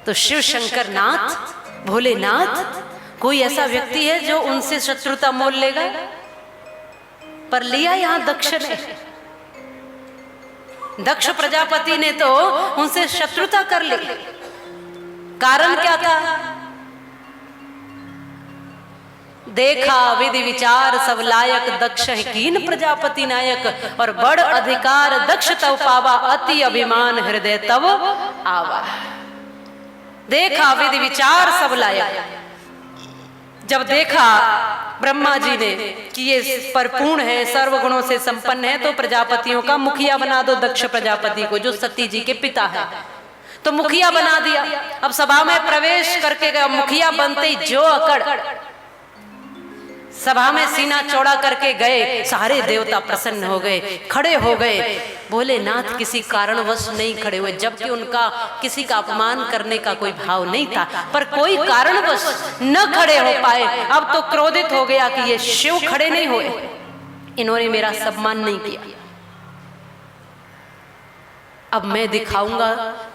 तो शिव शंकर नाथ भोलेनाथ कोई ऐसा व्यक्ति है जो उनसे शत्रुता मोल लेगा? पर लिया यहां दक्ष ने। दक्ष प्रजापति ने तो उनसे शत्रुता कर ली। कारण क्या था? देखा विधि विचार सब लायक, दक्ष है कीन प्रजापति नायक। और बड़ अधिकार दक्ष तव पावा, अति अभिमान हृदय तव आवा। देखा विधि विचार सब लायक। जब देखा ब्रह्मा जी ने कि ये परिपूर्ण है, सर्वगुणों से संपन्न है, तो प्रजापतियों का मुखिया बना दो दक्ष प्रजापति को, जो सती जी के पिता है। तो मुखिया बना दिया। अब सभा में प्रवेश करके गया, मुखिया बनते ही जो अकड़, सभा में सीना चौड़ा करके गए, सारे देवता प्रसन्न हो गए, खड़े हो गए। भोलेनाथ किसी कारणवश नहीं खड़े हुए, जबकि उनका किसी का अपमान करने का कोई भाव नहीं था, पर कोई कारणवश न खड़े हो पाए। अब तो क्रोधित हो गया कि ये शिव खड़े नहीं हुए, इन्होंने मेरा सम्मान नहीं किया। अब मैं दिखाऊंगा,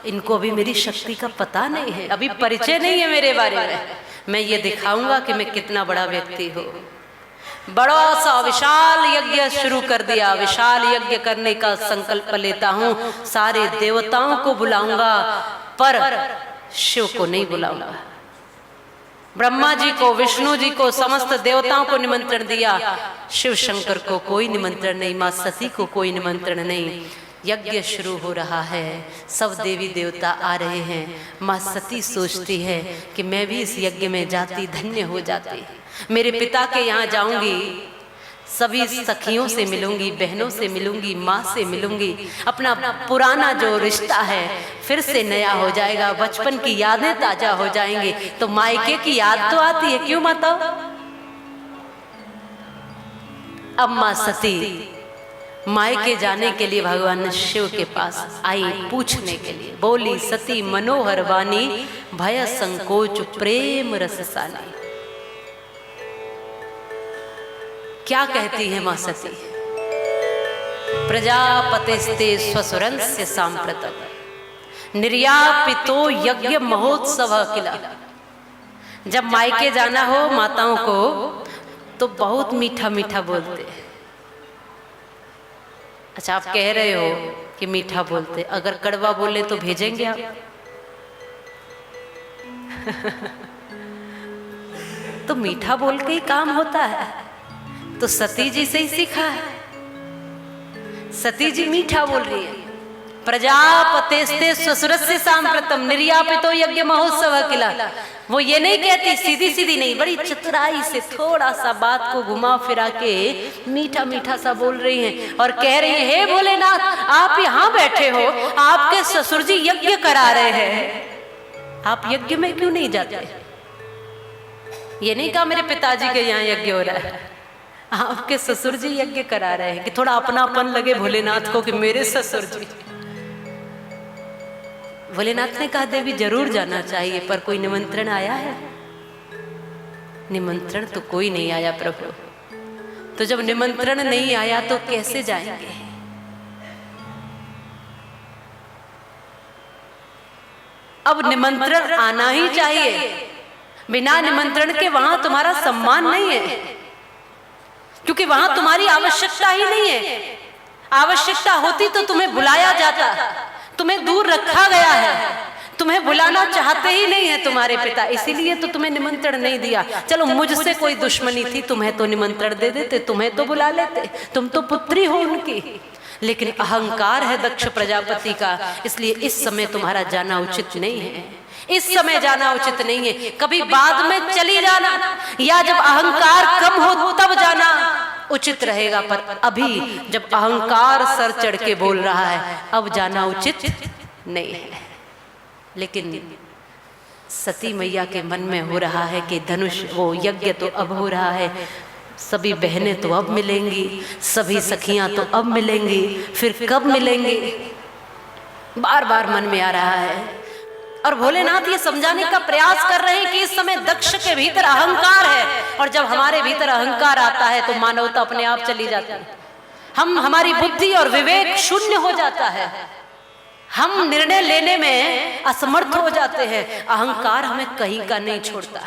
इनको अभी मेरी शक्ति का पता नहीं है, अभी परिचय नहीं है मेरे बारे में। मैं ये दिखाऊंगा कि मैं कितना बड़ा व्यक्ति हूँ। बड़ा सा विशाल यज्ञ शुरू कर दिया। विशाल यज्ञ करने का संकल्प लेता हूँ, सारे देवताओं को बुलाऊंगा पर शिव को नहीं बुलाऊंगा। ब्रह्मा जी को, विष्णु जी को, समस्त देवताओं को निमंत्रण दिया, शिव शंकर को कोई निमंत्रण नहीं, माँ सती को कोई निमंत्रण नहीं। यज्ञ शुरू हो रहा है, सब देवी देवता आ रहे हैं। माँ सती सोचती है कि मैं भी इस यज्ञ में जाती, धन्य हो जाती। मेरे पिता के यहाँ जाऊंगी, सभी सखियों से मिलूंगी, बहनों से मिलूंगी, माँ से मिलूंगी। अपना पुराना जो रिश्ता है फिर से नया हो जाएगा, बचपन की यादें ताजा हो जाएंगी। तो मायके की याद तो आती है, क्यों माता? अब माँ सती मायके जाने के लिए भगवान शिव के पास आई, पूछने के लिए। बोली सती मनोहर वाणी, भय संकोच प्रेम रस सानी। क्या कहती है मां सती? प्रजापतिस्ते स्वसुरंस्य सांप्रतम, निर्यापितो यज्ञ महोत्सव किला। जब मायके जाना हो माताओं को तो बहुत मीठा मीठा बोलते हैं। अच्छा, आप कह रहे हो कि मीठा बोलते, अगर कड़वा बोले तो भेजेंगे आप? तो मीठा बोल के ही काम होता है, तो सती जी से ही सीखा है। सती जी मीठा बोल रही है। प्रजापतेस्ते स्वसुरस्य सांप्रतम, निर्यापितो यज्ञ महोत्सव किला। वो ये नहीं कहती सीधी सीधी नहीं, बड़ी चतुराई से थोड़ा सा बात को घुमा फिरा के मीठा मीठा सा बोल रही हैं और कह रही है, हे भोलेनाथ, आप यहाँ बैठे हो, आपके ससुर जी यज्ञ करा रहे हैं, आप यज्ञ में क्यों नहीं जाते? ये नहीं कहा मेरे पिताजी के यहाँ यज्ञ हो रहा है, आपके ससुर जी यज्ञ करा रहे हैं, कि थोड़ा अपनापन लगे भोलेनाथ को कि मेरे ससुर जी। भोलेनाथ ने कहा, देवी जरूर जाना चाहिए, पर कोई निमंत्रण आया है? निमंत्रण तो कोई नहीं आया प्रभु। तो जब निमंत्रण नहीं आया तो कैसे जाएंगे? अब निमंत्रण आना ही चाहिए, बिना निमंत्रण के वहां तुम्हारा सम्मान नहीं है, क्योंकि वहां तुम्हारी आवश्यकता ही नहीं है। आवश्यकता होती तो तुम्हें बुलाया जाता, तुम्हें दूर रखा गया है, तुम्हें बुलाना चाहते ही नहीं है तुम्हारे पिता, इसीलिए तो तुम्हें निमंत्रण नहीं दिया। चलो मुझसे कोई दुश्मनी थी, तुम्हें तो निमंत्रण दे देते, तुम्हें तो बुला लेते, तुम तो पुत्री हो उनकी। लेकिन अहंकार है दक्ष प्रजापति का, इसलिए इस समय तुम्हारा जाना उचित नहीं है, इस समय जाना उचित नहीं है। कभी बाद में चली जाना, या जब अहंकार कम हो तब जाना उचित रहेगा, पर अभी जब अहंकार सर चढ़ के बोल रहा है, अब जाना उचित नहीं है। लेकिन सती मैया के मन में हो रहा है कि धनुष, वो यज्ञ तो अब हो रहा है, सभी बहनें तो अब मिलेंगी, सभी सखियां तो अब मिलेंगी, फिर कब मिलेंगी, बार बार मन में आ रहा है। और भोलेनाथ ये समझाने का प्रयास कर रहे हैं कि इस समय दक्ष के भीतर अहंकार है, और जब हमारे भीतर अहंकार आता है तो मानवता अपने आप चली जाती है, हमारी बुद्धि और विवेक शून्य हो जाता है, हम निर्णय लेने में असमर्थ हो जाते हैं, अहंकार हमें कहीं का नहीं छोड़ता।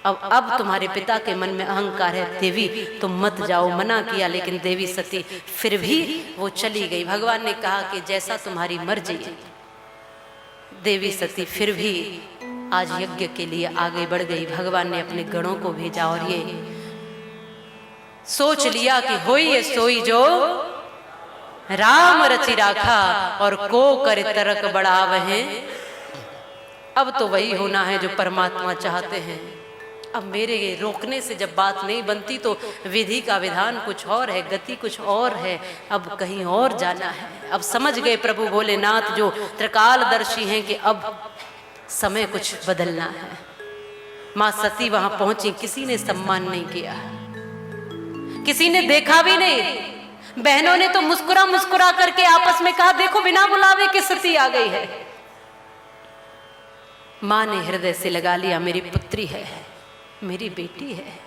अब तुम्हारे पिता के मन में अहंकार है, देवी तुम मत जाओ, मना किया, लेकिन देवी सती फिर भी वो चली गई। भगवान ने कहा कि जैसा तुम्हारी मर्जी है। देवी सती फिर भी आज यज्ञ के लिए आगे बढ़ गई। भगवान ने अपने गणों को भेजा और ये सोच लिया कि होई ये सोई जो राम रचि राखा और को कर तरक बढ़ावहे। अब तो वही होना है जो परमात्मा चाहते हैं। अब मेरे रोकने से जब बात नहीं बनती तो विधि का विधान कुछ और है, गति कुछ और है, अब कहीं और जाना है। अब समझ गए प्रभु भोलेनाथ जो त्रिकालदर्शी हैं कि अब समय कुछ बदलना है। मां सती वहां पहुंची, किसी ने सम्मान नहीं किया, किसी ने देखा भी नहीं। बहनों ने तो मुस्कुरा मुस्कुरा करके आपस में कहा, देखो बिना बुलावे कि सती आ गई है। मां ने हृदय से लगा लिया, मेरी पुत्री है, मेरी बेटी है।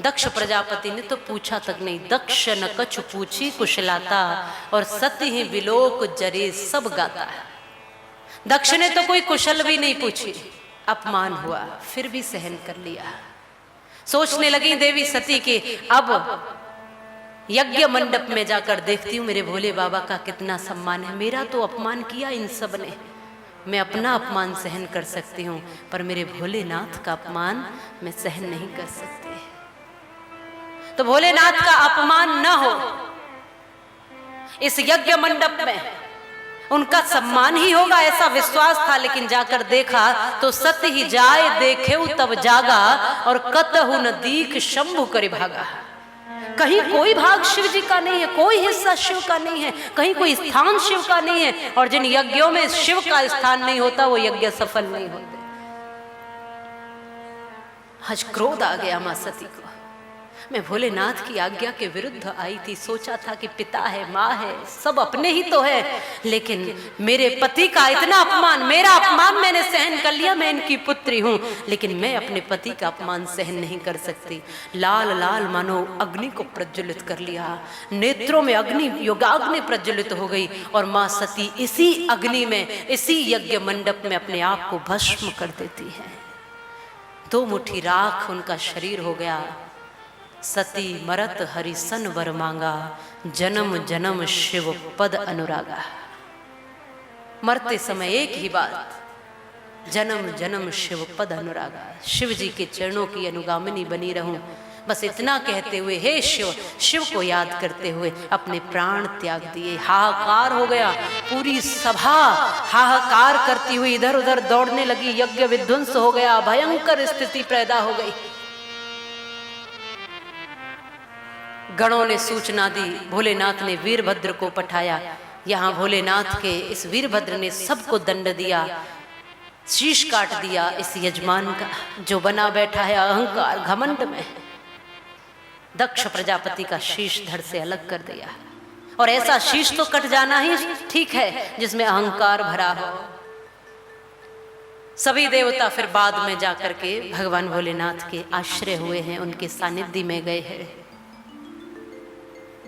दक्ष प्रजापति ने तो पूछा तक नहीं, दक्ष न कछु पूछी कुशलाता और सती ही विलोक जरे सब गाता। दक्ष ने तो कोई कुशल भी नहीं पूछी, अपमान हुआ फिर भी सहन कर लिया। सोचने लगी देवी सती कि अब यज्ञ मंडप में जाकर देखती हूँ मेरे भोले बाबा का कितना सम्मान है। मेरा तो अपमान किया इन सब ने, मैं अपना अपमान सहन कर सकती हूँ, पर मेरे भोलेनाथ का अपमान मैं सहन नहीं कर सकती। तो भोलेनाथ का अपमान न हो इस यज्ञ मंडप में, उनका सम्मान ही होगा ऐसा विश्वास था। लेकिन जाकर देखा तो सत्य ही जाए देखे तब जागा और कतहु न दीख शंभु करि भागा। कहीं कोई भाग शिव जी का नहीं है, कोई हिस्सा शिव का नहीं है, कहीं कोई स्थान शिव का नहीं है। और जिन यज्ञों में शिव का स्थान नहीं होता वो यज्ञ सफल नहीं होते। आज क्रोध आ गया मां सती को। मैं भोलेनाथ की आज्ञा के विरुद्ध आई थी, सोचा था कि पिता है, माँ है, सब अपने ही तो है, लेकिन मेरे पति का इतना अपमान, मेरा अपमान मैंने सहन कर लिया। मैं इनकी पुत्री हूँ, लेकिन मैं अपने पति का अपमान सहन नहीं कर सकती। लाल लाल मानो अग्नि को प्रज्वलित कर लिया, नेत्रों में अग्नि योगाग्नि प्रज्वलित हो गई और माँ सती इसी अग्नि में, इसी यज्ञ मंडप में अपने आप को भस्म कर देती है। 2 मुट्ठी राख उनका शरीर हो गया। सती मरत हरि सन वर मांगा, जन्म जन्म शिव पद अनुरागा। मरते समय एक ही बात, जन्म जन्म शिव पद अनुरागा, शिव जी के चरणों की अनुगामिनी बनी रहूं। बस इतना कहते हुए हे शिव, शिव को याद करते हुए अपने प्राण त्याग दिए। हाहाकार हो गया, पूरी सभा हाहाकार करती हुई इधर उधर दौड़ने लगी। यज्ञ विध्वंस हो गया, भयंकर स्थिति पैदा हो गई। गणों ने सूचना दी, भोलेनाथ ने वीरभद्र को पठाया। यहाँ भोलेनाथ के इस वीरभद्र ने सबको दंड दिया, शीश काट दिया इस यजमान का जो बना बैठा है अहंकार घमंड में। दक्ष प्रजापति का शीश धड़ से अलग कर दिया, और ऐसा शीश तो कट जाना ही ठीक है जिसमें अहंकार भरा हो। सभी देवता फिर बाद में जाकर के भगवान भोलेनाथ के आश्रय हुए हैं, उनके सानिध्य में गए हैं,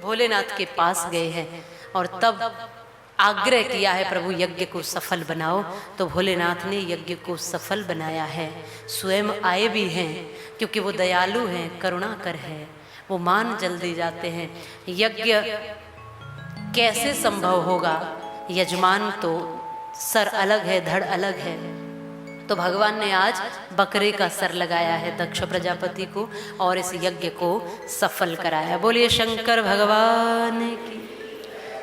भोलेनाथ के पास गए हैं और तब आग्रह किया है प्रभु यज्ञ को सफल बनाओ। तो भोलेनाथ ने यज्ञ को सफल बनाया है। स्वयं आए भी हैं क्योंकि वो दयालु हैं, करुणाकर है, वो मान जल्दी जाते हैं। यज्ञ कैसे संभव होगा, यजमान तो सर अलग है, धड़ अलग है। तो भगवान ने आज बकरे का सर लगाया है दक्ष प्रजापति को और इस यज्ञ को सफल कराया। बोलिए शंकर भगवान की।